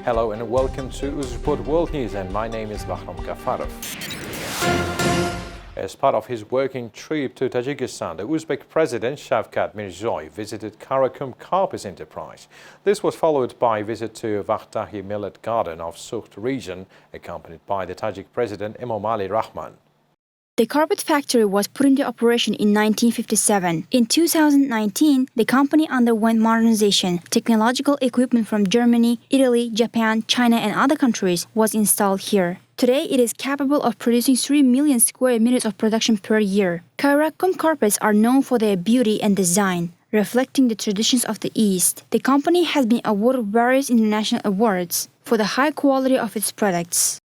Hello and welcome to Ouzo World News, and my name is Bahram Gafarov. As part of his working trip to Tajikistan, the Uzbek President Shavkat Mirziyoyev visited Karakum Carpet Enterprise. This was followed by a visit to Vahdahi Millet Garden of Sukht region, accompanied by the Tajik President Emomali Rahman. The carpet factory was put into operation in 1957. In 2019, the company underwent modernization. Technological equipment from Germany, Italy, Japan, China, and other countries was installed here. Today, it is capable of producing 3 million square meters of production per year. Karakum carpets are known for their beauty and design, reflecting the traditions of the East. The company has been awarded various international awards for the high quality of its products.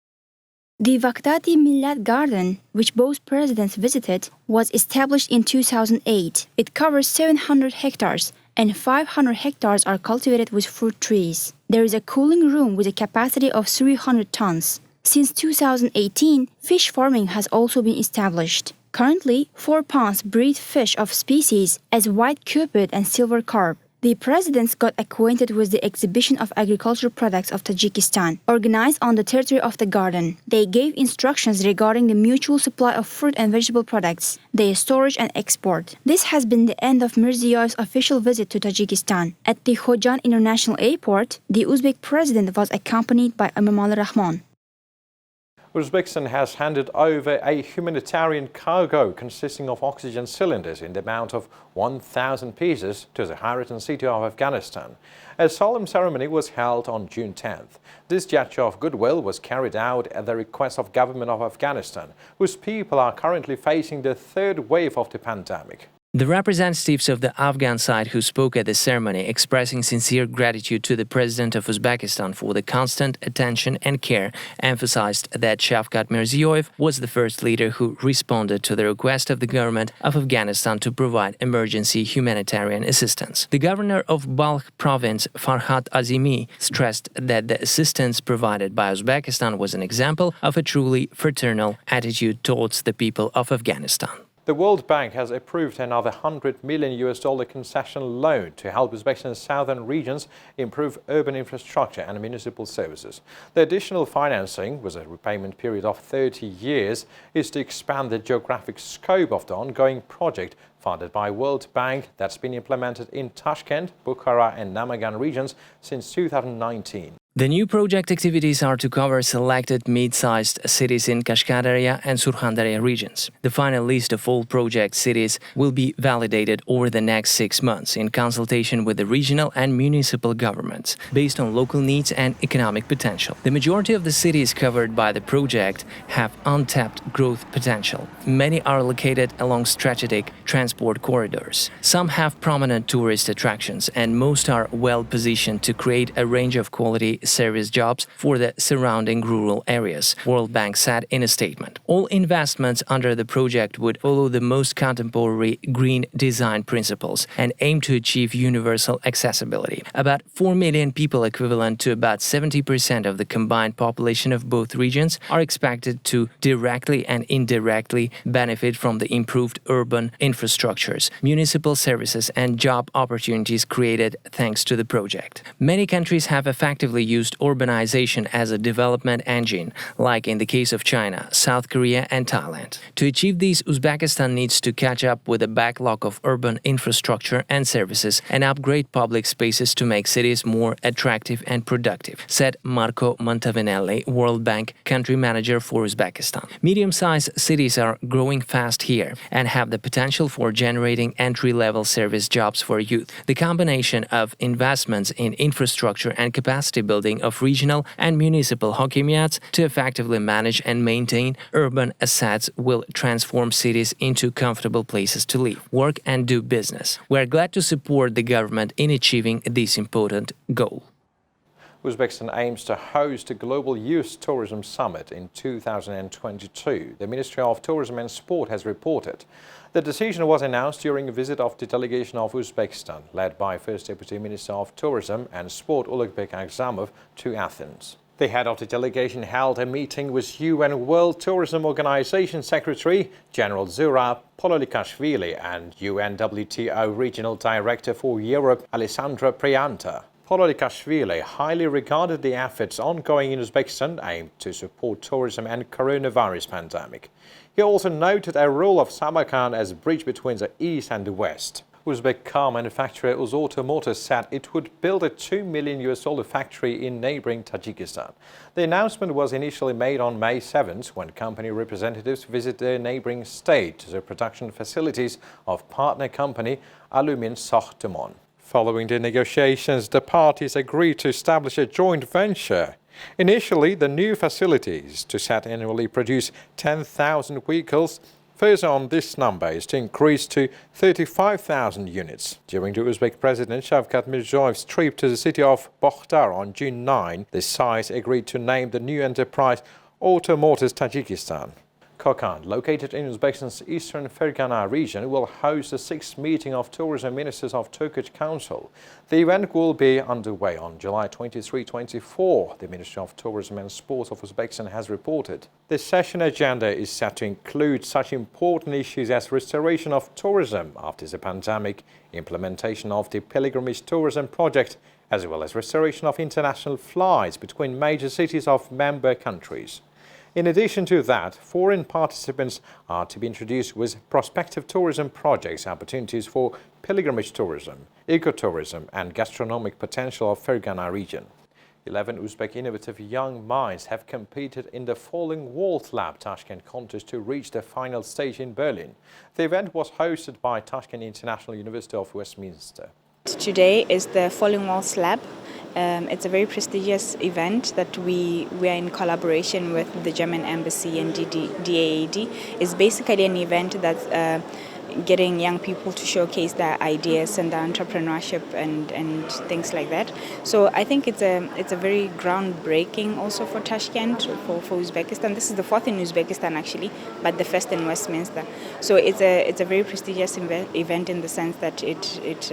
The Vahdahi Millet Garden, which both presidents visited, was established in 2008. It covers 700 hectares, and 500 hectares are cultivated with fruit trees. There is a cooling room with a capacity of 300 tons. Since 2018, fish farming has also been established. Currently, 4 ponds breed fish of species as white cupid and silver carp. The presidents got acquainted with the exhibition of agricultural products of Tajikistan, organized on the territory of the garden. They gave instructions regarding the mutual supply of fruit and vegetable products, their storage and export. This has been the end of Mirziyoyev's official visit to Tajikistan. At the Khojan International Airport, the Uzbek president was accompanied by Emomali Rahman. Uzbekistan has handed over a humanitarian cargo consisting of oxygen cylinders in the amount of 1,000 pieces to the Hairat city of Afghanistan. A solemn ceremony was held on June 10th. This gesture of goodwill was carried out at the request of government of Afghanistan, whose people are currently facing the third wave of the pandemic. The representatives of the Afghan side who spoke at the ceremony, expressing sincere gratitude to the President of Uzbekistan for the constant attention and care, emphasized that Shavkat Mirziyoyev was the first leader who responded to the request of the government of Afghanistan to provide emergency humanitarian assistance. The governor of Balkh province, Farhat Azimi, stressed that the assistance provided by Uzbekistan was an example of a truly fraternal attitude towards the people of Afghanistan. The World Bank has approved another $100 million concession loan to help Uzbekistan's southern regions improve urban infrastructure and municipal services. The additional financing, with a repayment period of 30 years, is to expand the geographic scope of the ongoing project funded by World Bank that's been implemented in Tashkent, Bukhara and Namagan regions since 2019. The new project activities are to cover selected mid-sized cities in Kashkadarya and Surkhandarya regions. The final list of all project cities will be validated over the next 6 months in consultation with the regional and municipal governments, based on local needs and economic potential. The majority of the cities covered by the project have untapped growth potential. Many are located along strategic transport corridors. Some have prominent tourist attractions, and most are well positioned to create a range of quality service jobs for the surrounding rural areas, World Bank said in a statement. All investments under the project would follow the most contemporary green design principles and aim to achieve universal accessibility. About 4 million people, equivalent to about 70% of the combined population of both regions, are expected to directly and indirectly benefit from the improved urban infrastructures, municipal services and job opportunities created thanks to the project. Many countries have effectively used urbanization as a development engine, like in the case of China, South Korea and Thailand. To achieve these, Uzbekistan needs to catch up with a backlog of urban infrastructure and services and upgrade public spaces to make cities more attractive and productive, said Marco Montavinelli, World Bank country manager for Uzbekistan. Medium-sized cities are growing fast here and have the potential for generating entry-level service jobs for youth. The combination of investments in infrastructure and capacity building of regional and municipal hakimiyats to effectively manage and maintain urban assets will transform cities into comfortable places to live, work and do business. We are glad to support the government in achieving this important goal. Uzbekistan aims to host a Global Youth Tourism Summit in 2022, the Ministry of Tourism and Sport has reported. The decision was announced during a visit of the delegation of Uzbekistan, led by First Deputy Minister of Tourism and Sport Ulugбек Agzamov, to Athens. The head of the delegation held a meeting with UN World Tourism Organization Secretary General Zurab Pololikashvili and UNWTO Regional Director for Europe Alessandra Prianta. Tajikishvili highly regarded the efforts ongoing in Uzbekistan aimed to support tourism and coronavirus pandemic. He also noted a role of Samarkand as a bridge between the East and the West. Uzbek car manufacturer Ouzo said it would build a $2 million factory in neighboring Tajikistan. The announcement was initially made on May 7th when company representatives visited the neighboring state to the production facilities of partner company Alumin Sohtumon. Following the negotiations, the parties agreed to establish a joint venture. Initially, the new facilities to set annually produce 10,000 vehicles. Further on, this number is to increase to 35,000 units. During the Uzbek President Shavkat Mirziyoyev's trip to the city of Bokhtar on June 9, the sides agreed to name the new enterprise Auto Motors Tajikistan. Kokand, located in Uzbekistan's eastern Fergana region, will host the 6th meeting of tourism ministers of Turkish Council. The event will be underway on July 23-24, the Ministry of Tourism and Sports of Uzbekistan has reported. The session agenda is set to include such important issues as restoration of tourism after the pandemic, implementation of the pilgrimage tourism project, as well as restoration of international flights between major cities of member countries. In addition to that, foreign participants are to be introduced with prospective tourism projects, opportunities for pilgrimage tourism, ecotourism and gastronomic potential of Fergana region. 11 Uzbek innovative young minds have competed in the Falling Walls Lab Tashkent contest to reach the final stage in Berlin. The event was hosted by Tashkent International University of Westminster. Today is the Falling Walls Lab. It's a very prestigious event that we are in collaboration with the German Embassy and DAAD. It's basically an event that's getting young people to showcase their ideas and their entrepreneurship and things like that. So I think it's a very groundbreaking also for Tashkent, for Uzbekistan. This is the 4th in Uzbekistan actually, but the 1st in Westminster. So it's a very prestigious event in the sense that it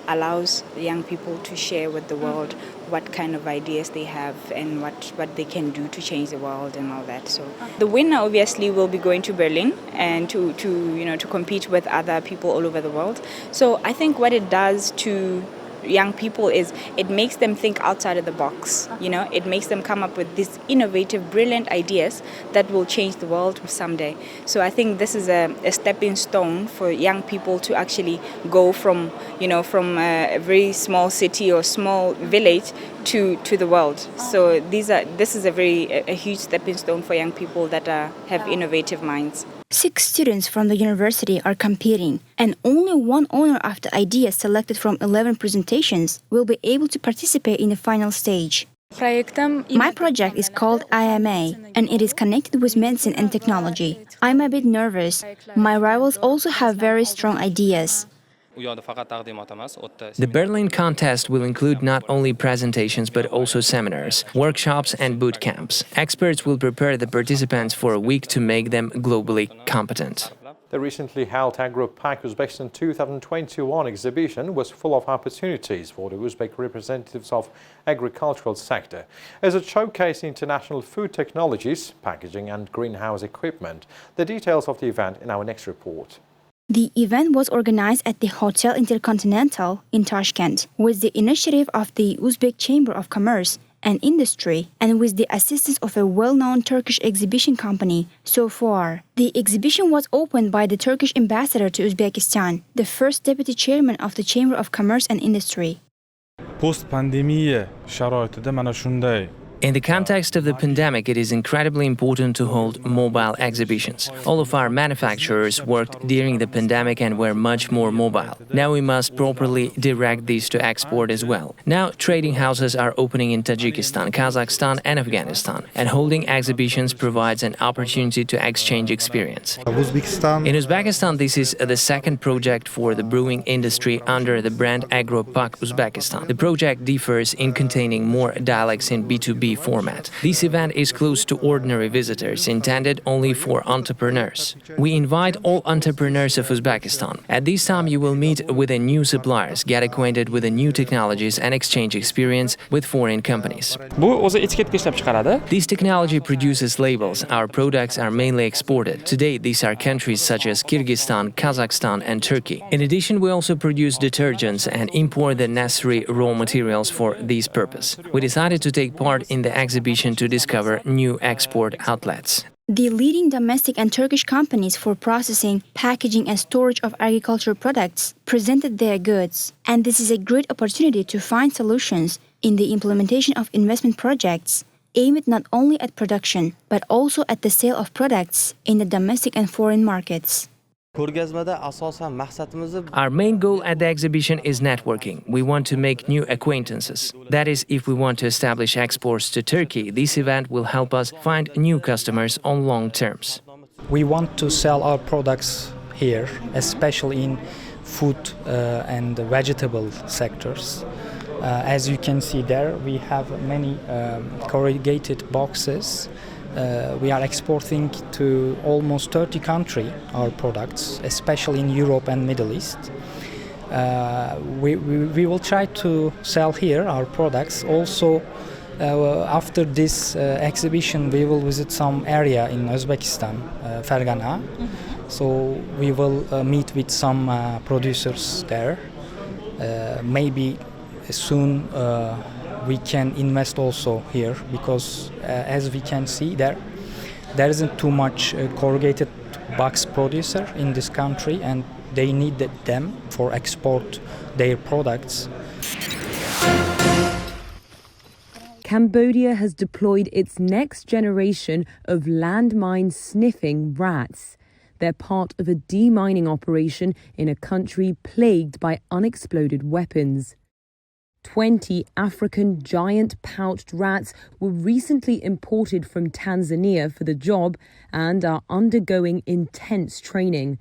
allows young people to share with the world what kind of ideas they have and what they can do to change the world and all that. So the winner obviously will be going to Berlin and to compete with other people all over the world. So I think what it does to young people is it makes them think outside of the box. It makes them come up with these innovative, brilliant ideas that will change the world someday. So I think this is a stepping stone for young people to actually go from a very small city or small village to the world. So this is a huge stepping stone for young people that have innovative minds. 6 students from the university are competing, and only one owner of the ideas selected from 11 presentations will be able to participate in the final stage. My project is called IMA, and it is connected with medicine and technology. I'm a bit nervous. My rivals also have very strong ideas. The Berlin contest will include not only presentations but also seminars, workshops and boot camps. Experts will prepare the participants for a week to make them globally competent. The recently held Agro-PACU Uzbekistan 2021 exhibition was full of opportunities for the Uzbek representatives of agricultural sector. As it showcased international food technologies, packaging and greenhouse equipment. The details of the event in our next report. The event was organized at the Hotel Intercontinental in Tashkent with the initiative of the Uzbek Chamber of Commerce and Industry and with the assistance of a well-known Turkish exhibition company, SOFOAR. The exhibition was opened by the Turkish ambassador to Uzbekistan, the first deputy chairman of the Chamber of Commerce and Industry. Post-pandemiya sharoitida mana shunday. In the context of the pandemic, it is incredibly important to hold mobile exhibitions. All of our manufacturers worked during the pandemic and were much more mobile. Now we must properly direct these to export as well. Now trading houses are opening in Tajikistan, Kazakhstan and Afghanistan, and holding exhibitions provides an opportunity to exchange experience. In Uzbekistan, this is the 2nd project for the brewing industry under the brand Agro-PACU Uzbekistan. The project differs in containing more dialects in B2B TV format. This event is closed to ordinary visitors, intended only for entrepreneurs. We invite all entrepreneurs of Uzbekistan. At this time, you will meet with the new suppliers, get acquainted with the new technologies and exchange experience with foreign companies. This technology produces labels. Our products are mainly exported. Today, these are countries such as Kyrgyzstan, Kazakhstan and Turkey. In addition, we also produce detergents and import the necessary raw materials for this purpose. We decided to take part in the exhibition to discover new export outlets. The leading domestic and Turkish companies for processing, packaging and storage of agricultural products presented their goods. And this is a great opportunity to find solutions in the implementation of investment projects aimed not only at production, but also at the sale of products in the domestic and foreign markets. Our main goal at the exhibition is networking. We want to make new acquaintances. That is, if we want to establish exports to Turkey, this event will help us find new customers on long terms. We want to sell our products here, especially in food and vegetable sectors. As you can see there, we have many corrugated boxes. We are exporting to almost 30 countries our products, especially in Europe and Middle East. We will try to sell here our products. Also, after this exhibition, we will visit some area in Uzbekistan, Fergana. So we will meet with some producers there. Maybe soon we can invest also here, because as we can see there isn't too much corrugated box producer in this country, and they need them for export their products. Cambodia has deployed its next generation of landmine sniffing rats. They're part of a demining operation in a country plagued by unexploded weapons. 20 African giant pouched rats were recently imported from Tanzania for the job and are undergoing intense training.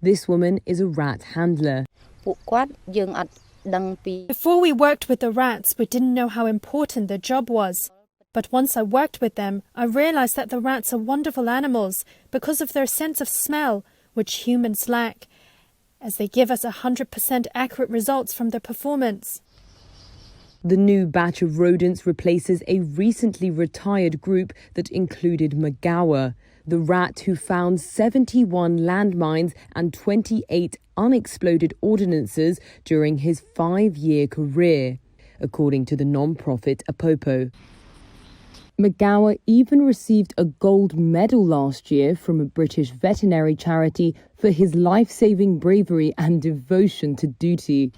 This woman is a rat handler. Before we worked with the rats, we didn't know how important the job was. But once I worked with them, I realized that the rats are wonderful animals because of their sense of smell, which humans lack, as they give us 100% accurate results from their performance. The new batch of rodents replaces a recently retired group that included Magawa, the rat who found 71 landmines and 28 unexploded ordnances during his 5-year career, according to the non-profit Apopo. Magawa even received a gold medal last year from a British veterinary charity for his life-saving bravery and devotion to duty.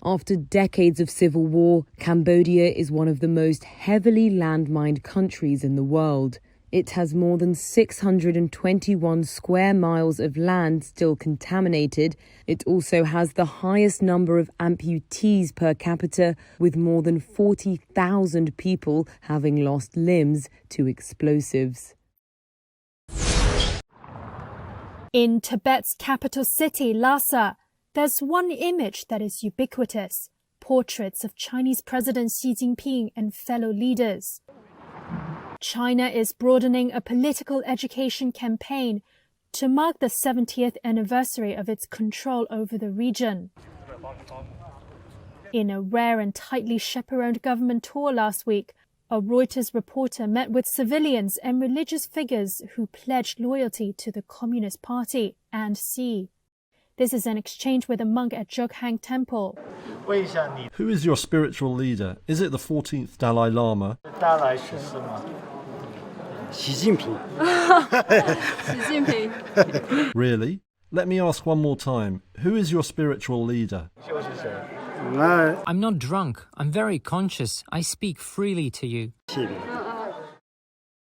After decades of civil war, Cambodia is one of the most heavily landmined countries in the world. It has more than 621 square miles of land still contaminated. It also has the highest number of amputees per capita, with more than 40,000 people having lost limbs to explosives. In Tibet's capital city, Lhasa, there's one image that is ubiquitous: portraits of Chinese President Xi Jinping and fellow leaders. China is broadening a political education campaign to mark the 70th anniversary of its control over the region. In a rare and tightly chaperoned government tour last week, a Reuters reporter met with civilians and religious figures who pledged loyalty to the Communist Party and Xi. This is an exchange with a monk at Gogh Temple. Who is your spiritual leader? Is it the 14th Dalai Lama? Xi Jinping. Xi Jinping. Really? Let me ask one more time. Who is your spiritual leader? I'm not drunk. I'm very conscious. I speak freely to you.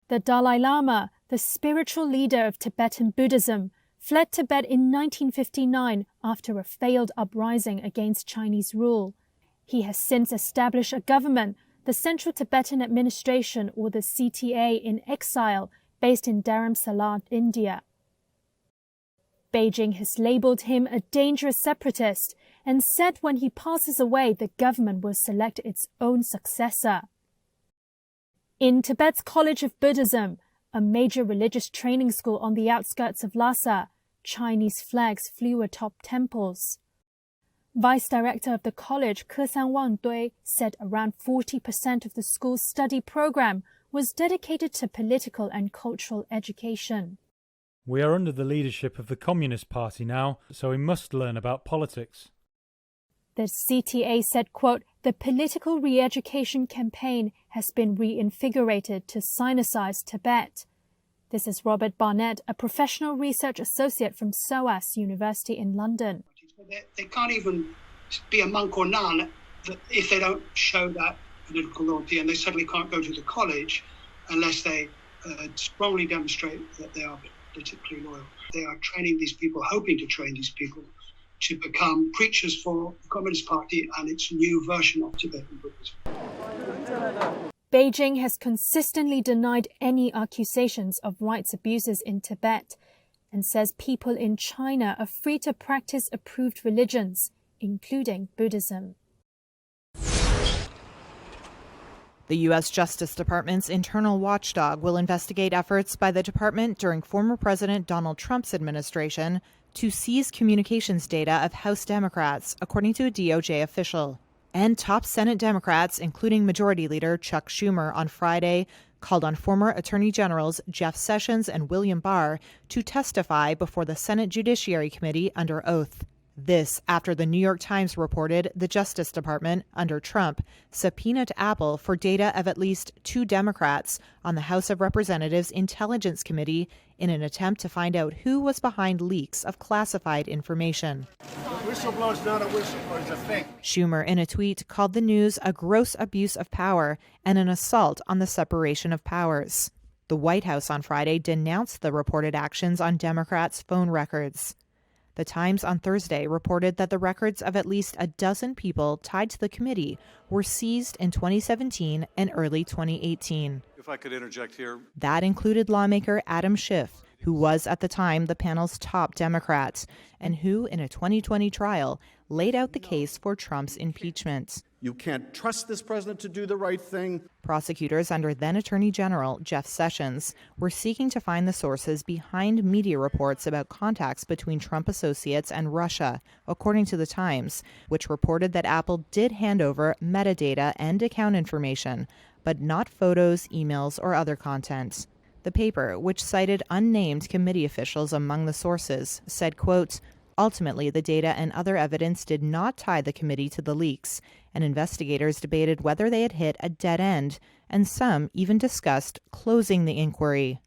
The Dalai Lama, the spiritual leader of Tibetan Buddhism, fled Tibet in 1959 after a failed uprising against Chinese rule. He has since established a government, the Central Tibetan Administration, or the CTA, in exile, based in Dharamsala, India. Beijing has labelled him a dangerous separatist and said when he passes away, the government will select its own successor. In Tibet's College of Buddhism, a major religious training school on the outskirts of Lhasa, Chinese flags flew atop temples. Vice Director of the college, Kesan Wangdui, said around 40% of the school's study program was dedicated to political and cultural education. We are under the leadership of the Communist Party now, so we must learn about politics. The CTA said, quote, the political re-education campaign has been reinvigorated to Sinicize Tibet. This is Robert Barnett, a professional research associate from SOAS University in London. They can't even be a monk or nun if they don't show that political loyalty, and they certainly can't go to the college unless they strongly demonstrate that they are politically loyal. They are training these people, hoping to train these people to become preachers for the Communist Party and its new version of Tibetan Buddhism. Beijing has consistently denied any accusations of rights abuses in Tibet and says people in China are free to practice approved religions, including Buddhism. The U.S. Justice Department's internal watchdog will investigate efforts by the department during former President Donald Trump's administration to seize communications data of House Democrats, according to a DOJ official. And top Senate Democrats, including Majority Leader Chuck Schumer, on Friday called on former Attorney Generals Jeff Sessions and William Barr to testify before the Senate Judiciary Committee under oath. This after the New York Times reported the Justice Department, under Trump, subpoenaed Apple for data of at least 2 Democrats on the House of Representatives Intelligence Committee in an attempt to find out who was behind leaks of classified information. Whistleblower's not a whistleblower, it's a thing. Schumer, in a tweet, called the news a gross abuse of power and an assault on the separation of powers. The White House on Friday denounced the reported actions on Democrats' phone records. The Times on Thursday reported that the records of at least a dozen people tied to the committee were seized in 2017 and early 2018. If I could interject here. That included lawmaker Adam Schiff, who was at the time the panel's top Democrat, and who, in a 2020 trial, laid out the case for Trump's impeachment. You can't trust this president to do the right thing. Prosecutors under then Attorney General Jeff Sessions were seeking to find the sources behind media reports about contacts between Trump associates and Russia, according to The Times, which reported that Apple did hand over metadata and account information, but not photos, emails, or other content. The paper, which cited unnamed committee officials among the sources, said, quote, ultimately, the data and other evidence did not tie the committee to the leaks, and investigators debated whether they had hit a dead end, and some even discussed closing the inquiry.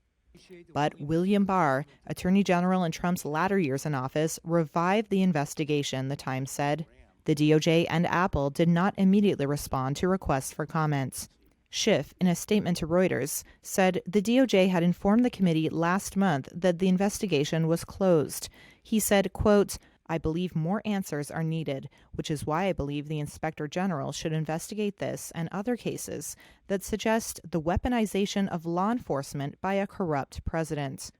But William Barr, Attorney General in Trump's latter years in office, revived the investigation, The Times said. The DOJ and Apple did not immediately respond to requests for comments. Schiff, in a statement to Reuters, said the DOJ had informed the committee last month that the investigation was closed. He said, quote, I believe more answers are needed, which is why I believe the Inspector General should investigate this and other cases that suggest the weaponization of law enforcement by a corrupt president.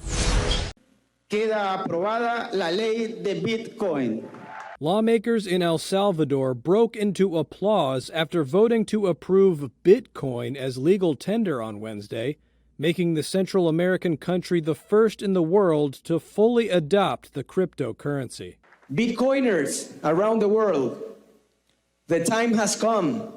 Queda aprobada la ley de Bitcoin. Lawmakers in El Salvador broke into applause after voting to approve Bitcoin as legal tender on Wednesday, making the Central American country the first in the world to fully adopt the cryptocurrency. Bitcoiners around the world, the time has come.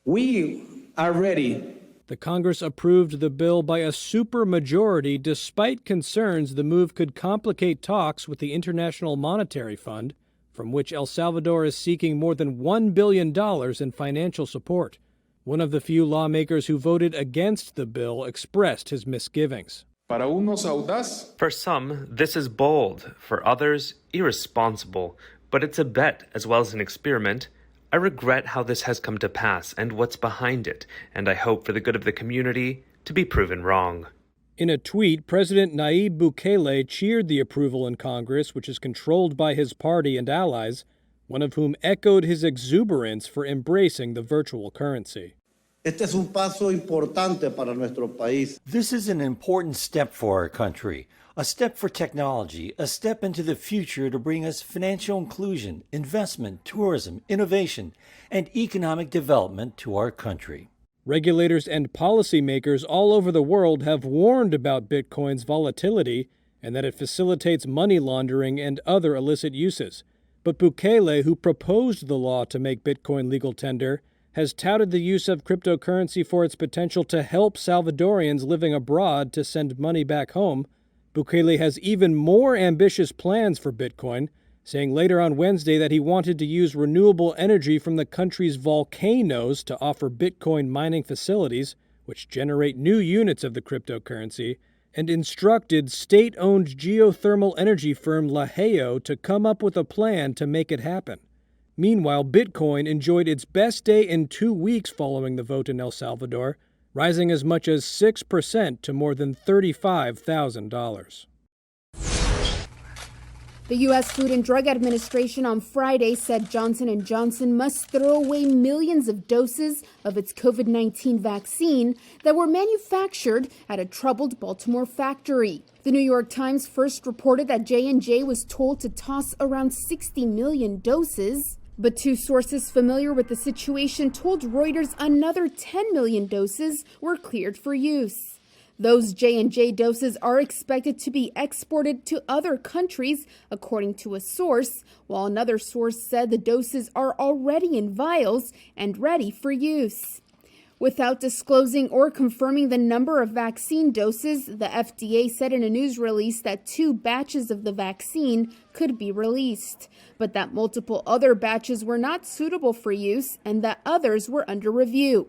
We are ready. The Congress approved the bill by a supermajority despite concerns the move could complicate talks with the International Monetary Fund, from which El Salvador is seeking more than $1 billion in financial support. One of the few lawmakers who voted against the bill expressed his misgivings. For some, this is bold. For others, irresponsible. But it's a bet as well as an experiment. I regret how this has come to pass and what's behind it, and I hope for the good of the community to be proven wrong. In a tweet, President Nayib Bukele cheered the approval in Congress, which is controlled by his party and allies, one of whom echoed his exuberance for embracing the virtual currency. Este es un paso importante para nuestro país. This is an important step for our country. A step for technology, a step into the future to bring us financial inclusion, investment, tourism, innovation, and economic development to our country. Regulators and policymakers all over the world have warned about Bitcoin's volatility and that it facilitates money laundering and other illicit uses. But Bukele, who proposed the law to make Bitcoin legal tender, has touted the use of cryptocurrency for its potential to help Salvadorians living abroad to send money back home. Bukele has even more ambitious plans for Bitcoin, saying later on Wednesday that he wanted to use renewable energy from the country's volcanoes to offer Bitcoin mining facilities, which generate new units of the cryptocurrency, and instructed state-owned geothermal energy firm Laheo to come up with a plan to make it happen. Meanwhile, Bitcoin enjoyed its best day in 2 weeks following the vote in El Salvador, rising as much as 6% to more than $35,000. The U.S. Food and Drug Administration on Friday said Johnson & Johnson must throw away millions of doses of its COVID-19 vaccine that were manufactured at a troubled Baltimore factory. The New York Times first reported that J&J was told to toss around 60 million doses. But two sources familiar with the situation told Reuters another 10 million doses were cleared for use. Those J&J doses are expected to be exported to other countries, according to a source, while another source said the doses are already in vials and ready for use. Without disclosing or confirming the number of vaccine doses, the FDA said in a news release that 2 batches of the vaccine could be released, but that multiple other batches were not suitable for use and that others were under review.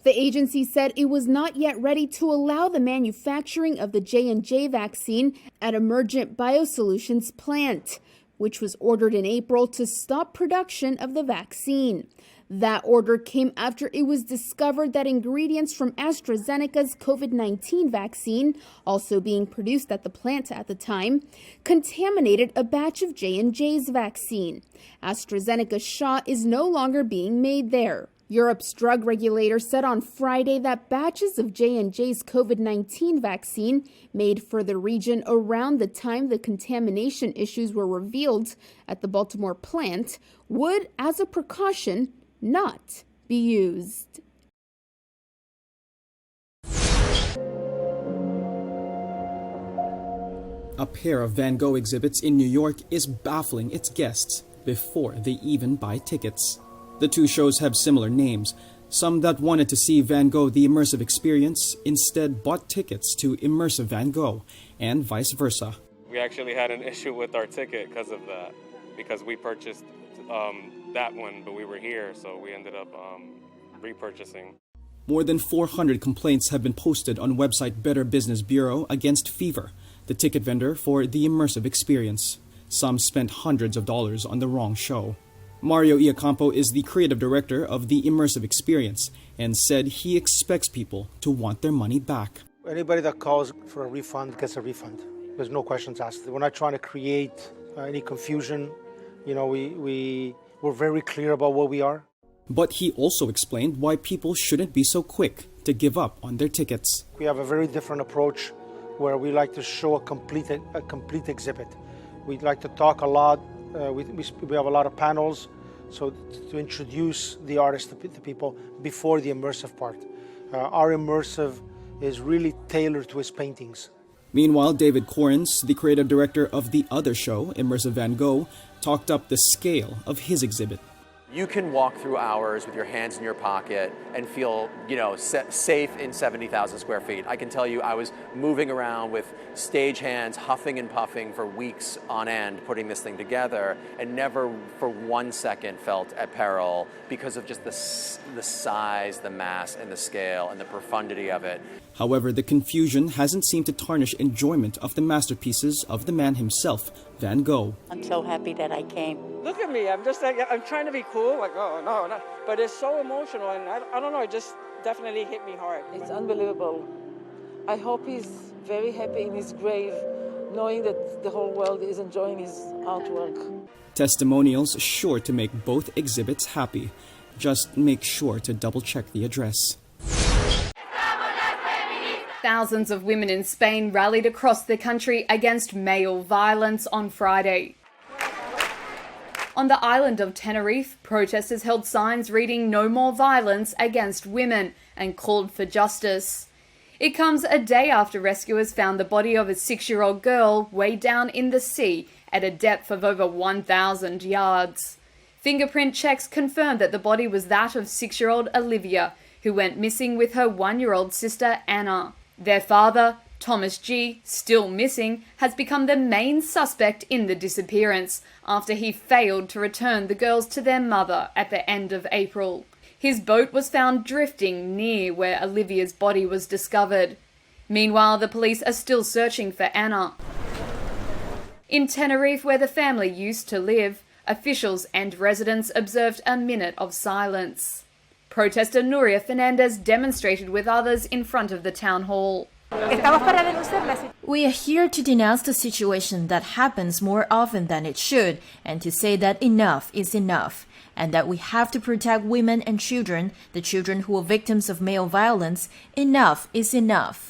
The agency said it was not yet ready to allow the manufacturing of the J&J vaccine at Emergent Biosolutions plant, which was ordered in April to stop production of the vaccine. That order came after it was discovered that ingredients from AstraZeneca's COVID-19 vaccine, also being produced at the plant at the time, contaminated a batch of J&J's vaccine. AstraZeneca's shot is no longer being made there. Europe's drug regulator said on Friday that batches of J&J's COVID-19 vaccine made for the region around the time the contamination issues were revealed at the Baltimore plant would, as a precaution, not be used. A pair of Van Gogh exhibits in New York is baffling its guests before they even buy tickets. The two shows have similar names. Some that wanted to see Van Gogh the Immersive Experience instead bought tickets to Immersive Van Gogh, and vice versa. We actually had an issue with our ticket because of that, because we purchased that one, but we were here, so we ended up repurchasing. More than 400 complaints have been posted on website Better Business Bureau against Fever, the ticket vendor for the Immersive Experience. Some spent hundreds of dollars on the wrong show. Mario Iacampo is the creative director of the Immersive Experience and said he expects people to want their money back. Anybody that calls for a refund gets a refund. There's no questions asked. We're not trying to create any confusion. You know, we're very clear about what we are. But he also explained why people shouldn't be so quick to give up on their tickets. We have a very different approach where we like to show a complete exhibit. We like to talk a lot. We have a lot of panels, so to introduce the artist to people before the immersive part. Our immersive is really tailored to his paintings. Meanwhile, David Corrins, the creative director of the other show, Immersive Van Gogh, talked up the scale of his exhibit. You can walk through hours with your hands in your pocket and feel, safe in 70,000 square feet. I can tell you I was moving around with stagehands, huffing and puffing for weeks on end, putting this thing together, and never for 1 second felt at peril because of just the size, the mass, and the scale, and the profundity of it. However, the confusion hasn't seemed to tarnish enjoyment of the masterpieces of the man himself, Van Gogh. I'm so happy that I came. Look at me, I'm just like, I'm trying to be cool, like, oh, no, but it's so emotional, and I don't know, it just definitely hit me hard. It's unbelievable. I hope he's very happy in his grave, knowing that the whole world is enjoying his artwork. Testimonials sure to make both exhibits happy. Just make sure to double-check the address. Thousands of women in Spain rallied across the country against male violence on Friday. On the island of Tenerife, protesters held signs reading "No more violence against women" and called for justice. It comes a day after rescuers found the body of a 6-year-old girl weighed down in the sea at a depth of over 1,000 yards. Fingerprint checks confirmed that the body was that of 6-year-old Olivia, who went missing with her 1-year-old sister Anna. Their father, Thomas G., still missing, has become the main suspect in the disappearance after he failed to return the girls to their mother at the end of April. His boat was found drifting near where Olivia's body was discovered. Meanwhile, the police are still searching for Anna. In Tenerife, where the family used to live, officials and residents observed a minute of silence. Protester Nuria Fernandez demonstrated with others in front of the town hall. We are here to denounce the situation that happens more often than it should, and to say that enough is enough, and that we have to protect women and children, the children who are victims of male violence. Enough is enough.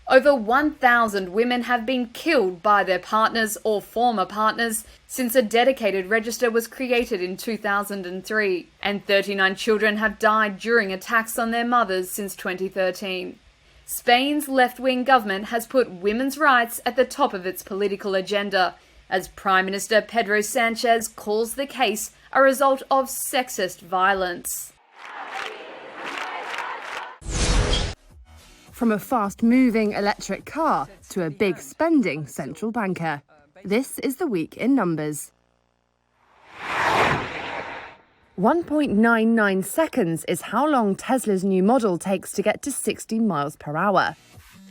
Over 1,000 women have been killed by their partners or former partners since a dedicated register was created in 2003, and 39 children have died during attacks on their mothers since 2013. Spain's left-wing government has put women's rights at the top of its political agenda, as Prime Minister Pedro Sanchez calls the case a result of sexist violence. From a fast-moving electric car to a big-spending central banker. This is the week in numbers. 1.99 seconds is how long Tesla's new model takes to get to 60 miles per hour.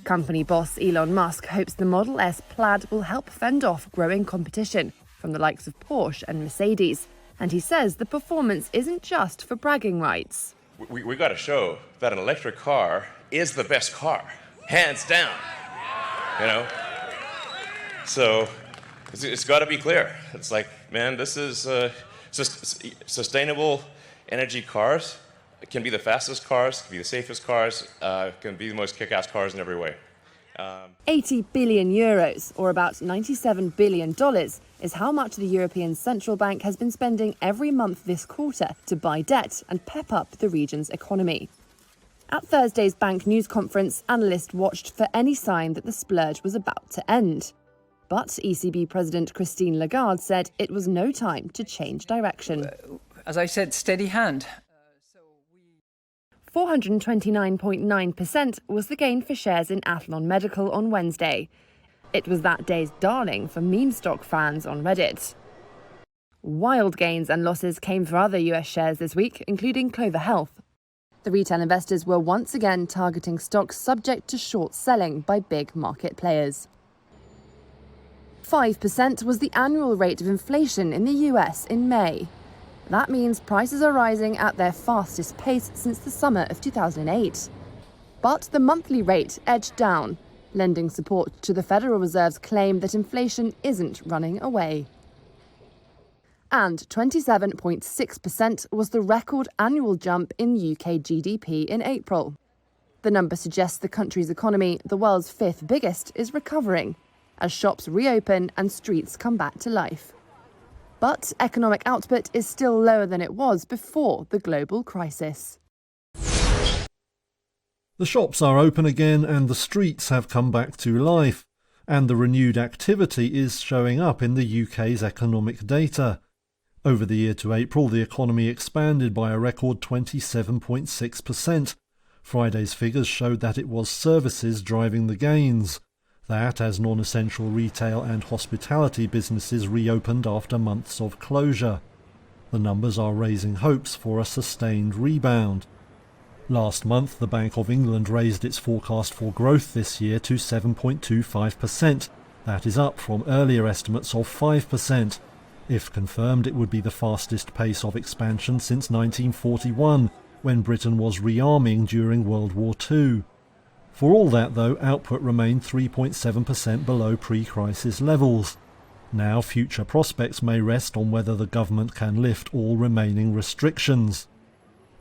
Company boss Elon Musk hopes the Model S Plaid will help fend off growing competition from the likes of Porsche and Mercedes. And he says the performance isn't just for bragging rights. We got to show that an electric car is the best car, hands down, you know? So it's got to be clear. It's like, man, this is sustainable energy cars. It can be the fastest cars, can be the safest cars, can be the most kick-ass cars in every way. 80 billion euros, or about $97 billion, is how much the European Central Bank has been spending every month this quarter to buy debt and pep up the region's economy. At Thursday's bank news conference, analysts watched for any sign that the splurge was about to end. But ECB President Christine Lagarde said it was no time to change direction. As I said, steady hand. 429.9% was the gain for shares in Athlon Medical on Wednesday. It was that day's darling for meme stock fans on Reddit. Wild gains and losses came for other US shares this week, including Clover Health. The retail investors were once again targeting stocks subject to short selling by big market players. 5% was the annual rate of inflation in the US in May. That means prices are rising at their fastest pace since the summer of 2008. But the monthly rate edged down, lending support to the Federal Reserve's claim that inflation isn't running away. And 27.6% was the record annual jump in UK GDP in April. The number suggests the country's economy, the world's fifth biggest, is recovering as shops reopen and streets come back to life. But economic output is still lower than it was before the global crisis. The shops are open again and the streets have come back to life, and the renewed activity is showing up in the UK's economic data. Over the year to April, the economy expanded by a record 27.6%. Friday's figures showed that it was services driving the gains. That as non-essential retail and hospitality businesses reopened after months of closure. The numbers are raising hopes for a sustained rebound. Last month, the Bank of England raised its forecast for growth this year to 7.25%. That is up from earlier estimates of 5%. If confirmed, it would be the fastest pace of expansion since 1941, when Britain was rearming during World War II. For all that, though, output remained 3.7% below pre-crisis levels. Now future prospects may rest on whether the government can lift all remaining restrictions.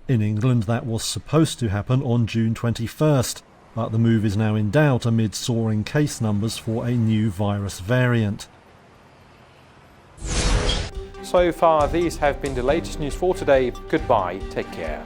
In England, that was supposed to happen on June 21st, but the move is now in doubt amid soaring case numbers for a new virus variant. So far, these have been the latest news for today. Goodbye, take care.